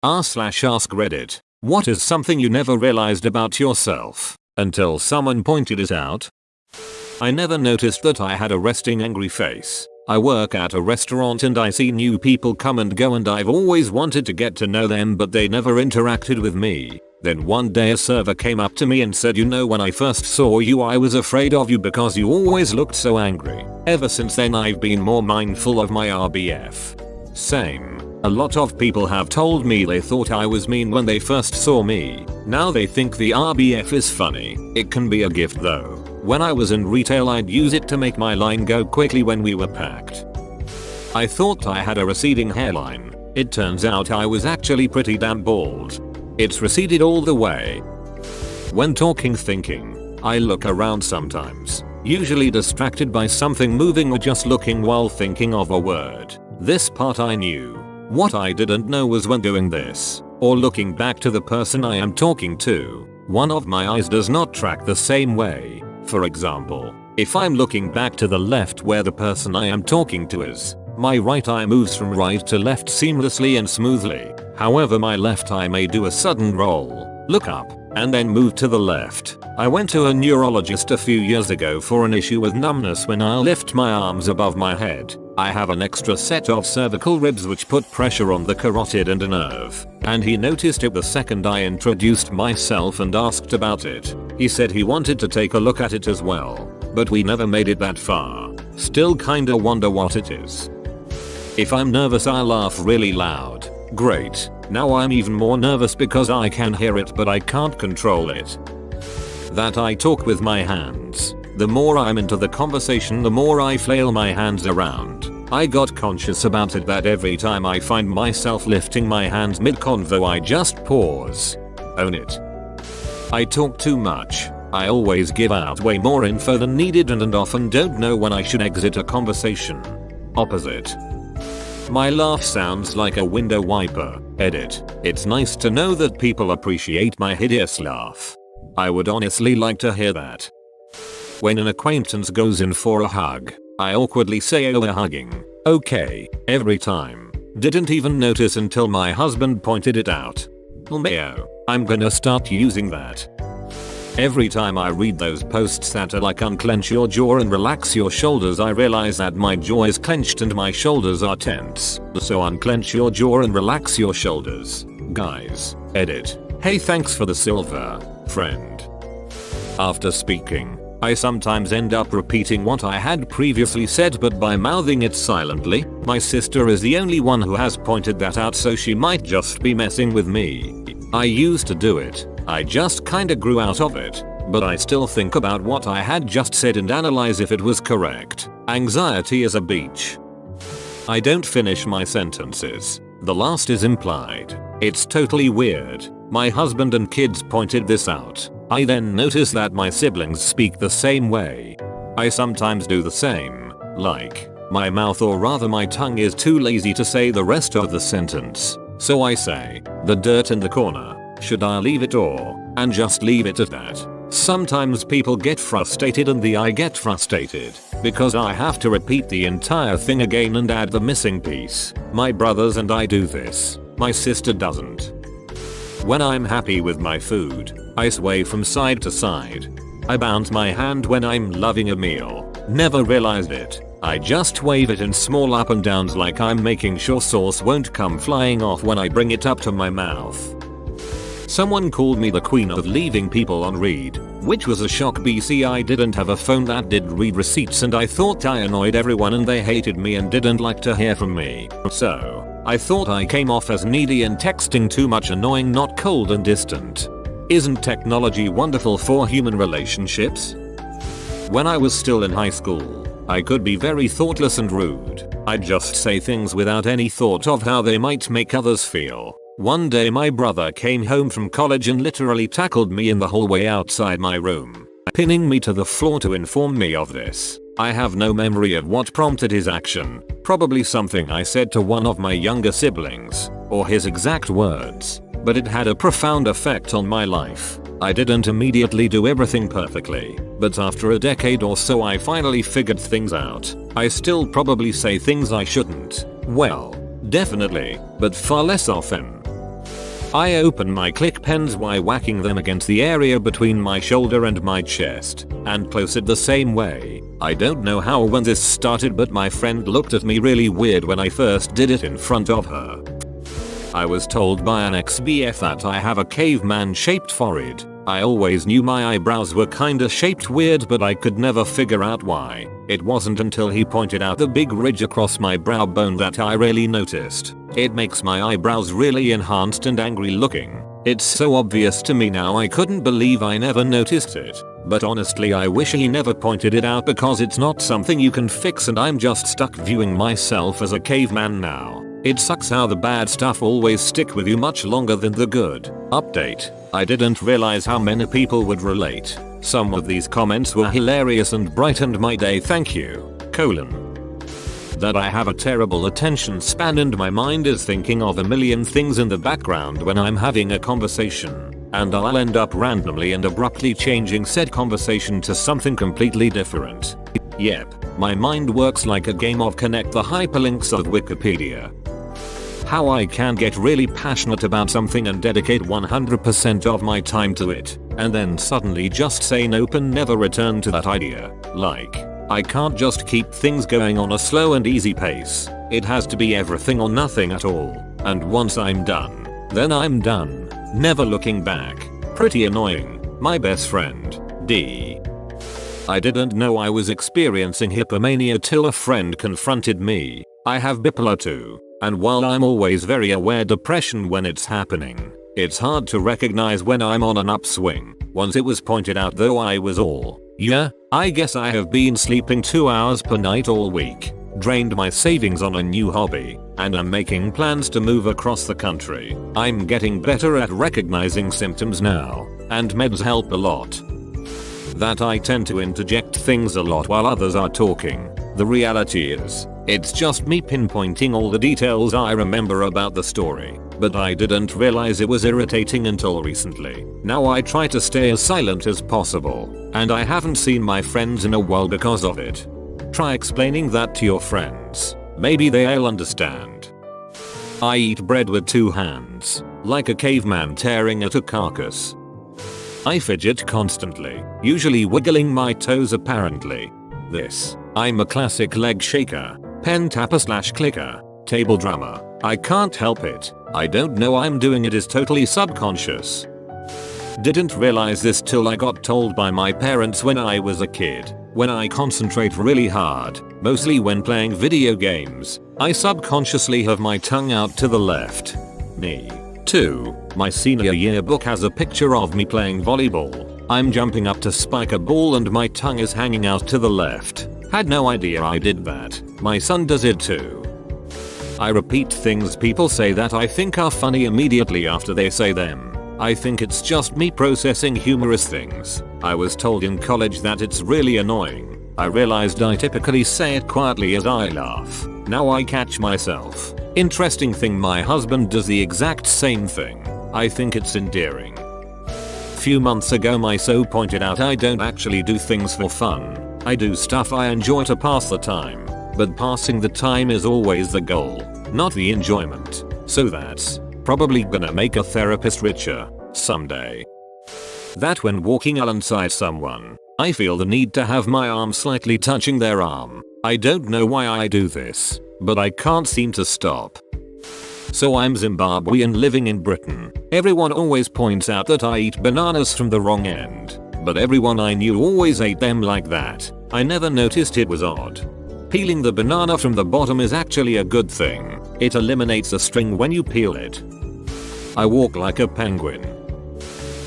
r/AskReddit. What is something you never realized about yourself until someone pointed it out? I never noticed that I had a resting angry face. I work at a restaurant and I see new people come and go and I've always wanted to get to know them but they never interacted with me. Then one day a server came up to me and said, "You know, when I first saw you I was afraid of you because you always looked so angry. Ever since then I've been more mindful of my RBF." Same. A lot of people have told me they thought I was mean when they first saw me. Now they think the RBF is funny. It can be a gift though. When I was in retail I'd use it to make my line go quickly when we were packed. I thought I had a receding hairline. It turns out I was actually pretty damn bald. It's receded all the way. When talking thinking, I look around sometimes, usually distracted by something moving or just looking while thinking of a word. This part I knew. What I didn't know was when doing this, or looking back to the person I am talking to, one of my eyes does not track the same way. For example, if I'm looking back to the left where the person I am talking to is, my right eye moves from right to left seamlessly and smoothly. However, my left eye may do a sudden roll, look up, and then move to the left. I went to a neurologist a few years ago for an issue with numbness when I lift my arms above my head. I have an extra set of cervical ribs which put pressure on the carotid and a nerve, and he noticed it the second I introduced myself and asked about it. He said he wanted to take a look at it as well, but we never made it that far. Still kinda wonder what it is. If I'm nervous I laugh really loud. Great, now I'm even more nervous because I can hear it but I can't control it. That I talk with my hands. The more I'm into the conversation the more I flail my hands around. I got conscious about it that every time I find myself lifting my hands mid-convo I just pause. Own it. I talk too much. I always give out way more info than needed and often don't know when I should exit a conversation. Opposite. My laugh sounds like a window wiper. Edit. It's nice to know that people appreciate my hideous laugh. I would honestly like to hear that. When an acquaintance goes in for a hug, I awkwardly say, "Oh, we're hugging." Okay, every time. Didn't even notice until my husband pointed it out. LMAO, I'm gonna start using that. Every time I read those posts that are like unclench your jaw and relax your shoulders I realize that my jaw is clenched and my shoulders are tense. So unclench your jaw and relax your shoulders. Guys. Edit. Hey, thanks for the silver, friend. After speaking, I sometimes end up repeating what I had previously said but by mouthing it silently. My sister is the only one who has pointed that out so she might just be messing with me. I used to do it. I just kinda grew out of it. But I still think about what I had just said and analyze if it was correct. Anxiety is a beach. I don't finish my sentences. The last is implied. It's totally weird. My husband and kids pointed this out. I then notice that my siblings speak the same way. I sometimes do the same. Like, my mouth or rather my tongue is too lazy to say the rest of the sentence. So I say, "The dirt in the corner. Should I leave it or?" And just leave it at that. Sometimes people get frustrated and I get frustrated because I have to repeat the entire thing again and add the missing piece. My brothers and I do this. My sister doesn't. When I'm happy with my food, I sway from side to side. I bounce my hand when I'm loving a meal. Never realized it. I just wave it in small up and downs like I'm making sure sauce won't come flying off when I bring it up to my mouth. Someone called me the queen of leaving people on read, which was a shock BC. I didn't have a phone that did read receipts and I thought I annoyed everyone and they hated me and didn't like to hear from me. So, I thought I came off as needy and texting too much, annoying, not cold and distant. Isn't technology wonderful for human relationships? When I was still in high school, I could be very thoughtless and rude. I'd just say things without any thought of how they might make others feel. One day my brother came home from college and literally tackled me in the hallway outside my room, pinning me to the floor to inform me of this. I have no memory of what prompted his action, probably something I said to one of my younger siblings, or his exact words, but it had a profound effect on my life. I didn't immediately do everything perfectly, but after a decade or so I finally figured things out. I still probably say things I shouldn't. Well, definitely, but far less often. I open my click pens while whacking them against the area between my shoulder and my chest, and close it the same way. I don't know how or when this started, but my friend looked at me really weird when I first did it in front of her. I was told by an ex-BF that I have a caveman shaped forehead. I always knew my eyebrows were kinda shaped weird, but I could never figure out why. It wasn't until he pointed out the big ridge across my brow bone that I really noticed. It makes my eyebrows really enhanced and angry looking. It's so obvious to me now, I couldn't believe I never noticed it. But honestly, I wish he never pointed it out because it's not something you can fix, and I'm just stuck viewing myself as a caveman now. It sucks how the bad stuff always stick with you much longer than the good. Update. I didn't realize how many people would relate. Some of these comments were hilarious and brightened my day. Thank you. : That I have a terrible attention span and my mind is thinking of a million things in the background when I'm having a conversation. And I'll end up randomly and abruptly changing said conversation to something completely different. Yep, my mind works like a game of connect the hyperlinks of Wikipedia. How I can get really passionate about something and dedicate 100% of my time to it, and then suddenly just say nope and never return to that idea. Like, I can't just keep things going on a slow and easy pace. It has to be everything or nothing at all. And once I'm done, then I'm done. Never looking back. Pretty annoying. My best friend, D. I didn't know I was experiencing hypomania till a friend confronted me. I have bipolar too, and while I'm always very aware depression when it's happening, it's hard to recognize when I'm on an upswing. Once it was pointed out though, I was all, yeah, I guess I have been sleeping 2 hours per night all week, drained my savings on a new hobby, and I'm making plans to move across the country. I'm getting better at recognizing symptoms now, and meds help a lot. That I tend to interject things a lot while others are talking. The reality is, it's just me pinpointing all the details I remember about the story, but I didn't realize it was irritating until recently. Now I try to stay as silent as possible, and I haven't seen my friends in a while because of it. Try explaining that to your friends. Maybe they'll understand. I eat bread with 2 hands, like a caveman tearing at a carcass. I fidget constantly, usually wiggling my toes apparently. I'm a classic leg shaker, pen tapper / clicker, table drummer. I can't help it. I don't know I'm doing it, is totally subconscious. Didn't realize this till I got told by my parents when I was a kid. When I concentrate really hard, mostly when playing video games, I subconsciously have my tongue out to the left. Me too. My senior yearbook has a picture of me playing volleyball. I'm jumping up to spike a ball and my tongue is hanging out to the left. Had no idea I did that. My son does it too. I repeat things people say that I think are funny immediately after they say them. I think it's just me processing humorous things. I was told in college that it's really annoying. I realized I typically say it quietly as I laugh. Now I catch myself. Interesting thing, my husband does the exact same thing. I think it's endearing. Few months ago my so pointed out I don't actually do things for fun. I do stuff I enjoy to pass the time. But passing the time is always the goal, not the enjoyment. So that's probably gonna make a therapist richer someday. That when walking alongside someone, I feel the need to have my arm slightly touching their arm. I don't know why I do this, but I can't seem to stop. So I'm Zimbabwean living in Britain. Everyone always points out that I eat bananas from the wrong end, but everyone I knew always ate them like that. I never noticed it was odd. Peeling the banana from the bottom is actually a good thing. It eliminates the string when you peel it. I walk like a penguin.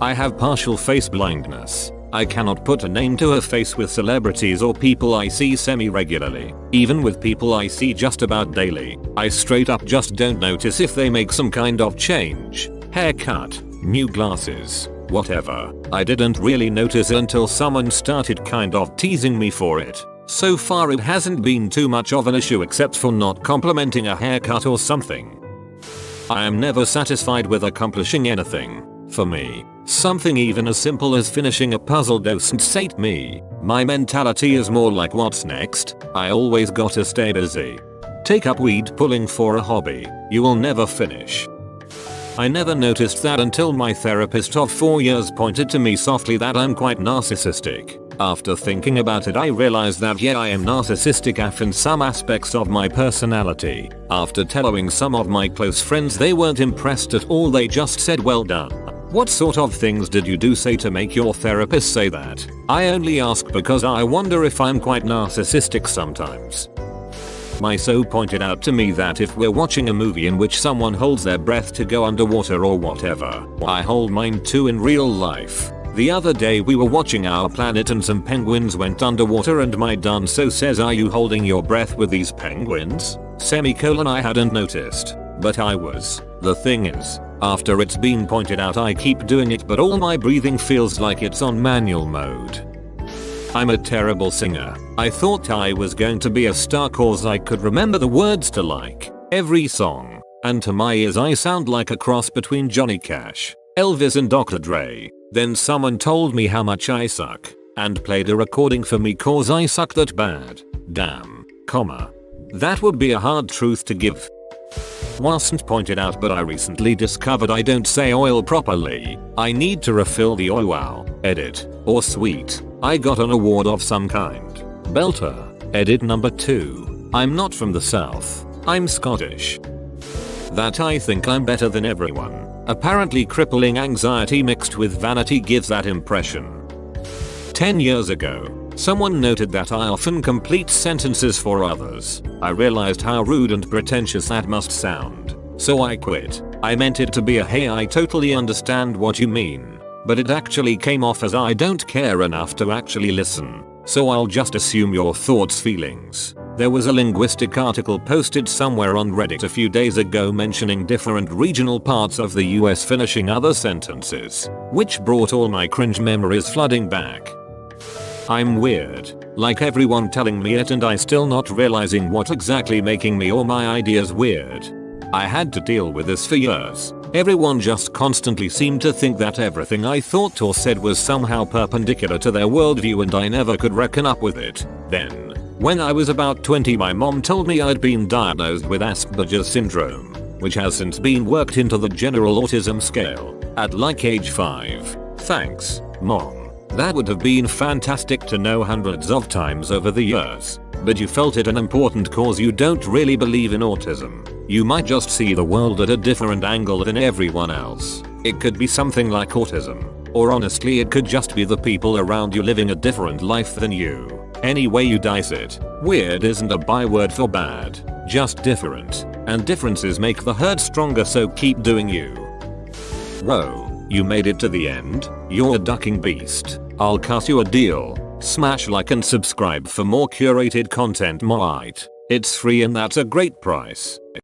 I have partial face blindness. I cannot put a name to a face with celebrities or people I see semi-regularly. Even with people I see just about daily, I straight up just don't notice if they make some kind of change. Haircut, new glasses, whatever. I didn't really notice until someone started kind of teasing me for it. So far it hasn't been too much of an issue except for not complimenting a haircut or something. I am never satisfied with accomplishing anything. For me, something even as simple as finishing a puzzle doesn't sate me. My mentality is more like what's next? I always gotta stay busy. Take up weed pulling for a hobby, you will never finish. I never noticed that until my therapist of 4 years pointed to me softly that I'm quite narcissistic. After thinking about it I realized that yeah, I am narcissistic AF in some aspects of my personality. After telling some of my close friends they weren't impressed at all, they just said well done. What sort of things did you do say to make your therapist say that? I only ask because I wonder if I'm quite narcissistic sometimes. My so pointed out to me that if we're watching a movie in which someone holds their breath to go underwater or whatever, I hold mine too in real life. The other day we were watching Our Planet and some penguins went underwater and my dun so says, "Are you holding your breath with these penguins?" Semicolon, I hadn't noticed, but I was. The thing is, after it's been pointed out I keep doing it but all my breathing feels like it's on manual mode. I'm a terrible singer. I thought I was going to be a star cause I could remember the words to like every song, and to my ears I sound like a cross between Johnny Cash, Elvis and Dr. Dre. Then someone told me how much I suck and played a recording for me cause I suck that bad. Damn, comma. That would be a hard truth to give. Wasn't pointed out but I recently discovered I don't say oil properly. I need to refill the oil. Wow, edit, or sweet. I got an award of some kind. Belter, edit number 2. I'm not from the south. I'm Scottish. That I think I'm better than everyone. Apparently crippling anxiety mixed with vanity gives that impression. 10 years ago, someone noted that I often complete sentences for others. I realized how rude and pretentious that must sound. So I quit. I meant it to be a "hey, I totally understand what you mean," but it actually came off as I don't care enough to actually listen, so I'll just assume your thoughts feelings. There was a linguistic article posted somewhere on Reddit a few days ago mentioning different regional parts of the US finishing other sentences, which brought all my cringe memories flooding back. I'm weird, like everyone telling me it and I still not realizing what exactly making me or my ideas weird. I had to deal with this for years. Everyone just constantly seemed to think that everything I thought or said was somehow perpendicular to their worldview and I never could reckon up with it. Then, when I was about 20 my mom told me I'd been diagnosed with Asperger's syndrome, which has since been worked into the general autism scale, at like age 5. Thanks, Mom. That would have been fantastic to know hundreds of times over the years. But you felt it an important cause. You don't really believe in autism. You might just see the world at a different angle than everyone else. It could be something like autism. Or honestly it could just be the people around you living a different life than you. Any way you dice it, weird isn't a byword for bad, just different. And differences make the herd stronger, so keep doing you. Whoa. You made it to the end? You're a ducking beast. I'll cut you a deal. Smash like and subscribe for more curated content. It's free and that's a great price.